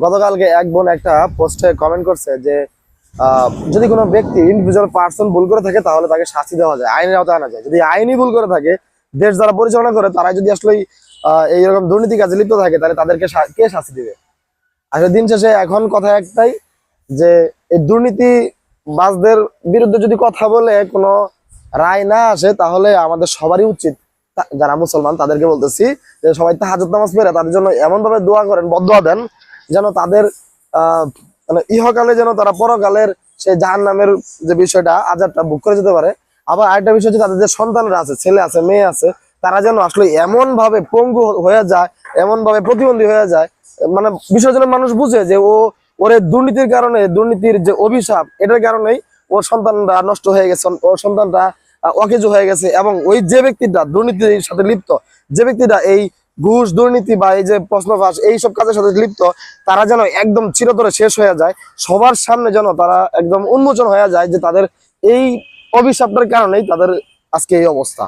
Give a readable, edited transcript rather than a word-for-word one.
গতকালকে এক বোন একটা পোস্টে কমেন্ট করছে যে যদি কোনো ব্যক্তি ইন্ডিভিজুয়াল পার্সন ভুল করে থাকে তাহলে তাকে শাস্তি দেওয়া যায়, আইনের আওতায় আনা যায়। যদি আইনি ভুল করে থাকে, দেশ যারা পরিচালনা করে তারা যদি আসলে এইরকম দুর্নীতি কাজে লিপ্ত থাকে, তাহলে তাদেরকে কে শাস্তি দিবে? আসলে দিন শেষে এখন কথা একটাই, যে এই দুর্নীতি বাজদের বিরুদ্ধে যদি কথা বলে কোনো রায় না আসে, তাহলে আমাদের সবারই উচিত, যারা মুসলমান তাদেরকে বলতেছি, যে সবাই তাহাজ্জুদ নামাজ পড়ে তাদের জন্য এমন ভাবে দোয়া করেন, বদদোয়া দেন, যেন তাদের মানে ইহকালে যেন তারা পরকালের সেই জাহান্নামের যে বিষয়টা, আযাবটা ভোগ করে যেতে পারে। আবার আরেকটা বিষয় হচ্ছে, তাদের যে সন্তানরা আছে, ছেলে আছে, মেয়ে আছে, তারা যেন আসলে এমন ভাবে পঙ্গু হয়ে যায়, এমন ভাবে প্রতিবন্ধী হয়ে যায়, মানে বিষয় যেন মানুষ বুঝে যে ওর দুর্নীতির কারণে, দুর্নীতির যে অভিশাপ, এটার কারণেই ওর সন্তানরা নষ্ট হয়ে গেছে, ওর সন্তানরা অকেজো হয়ে গেছে। এবং ওই যে ব্যক্তিটা দুর্নীতির সাথে লিপ্ত, যে ব্যক্তিটা এই ঘুষ দুর্নীতি বা এই যে প্রশ্ন ফাঁস এইসব কাজের সাথে লিপ্ত, তারা যেন একদম চিরতরে শেষ হয়ে যায়, সবার সামনে যেন তারা একদম উন্মোচন হয়ে যায় যে তাদের এই অভিশাপের কারণেই তাদের আজকে এই অবস্থা।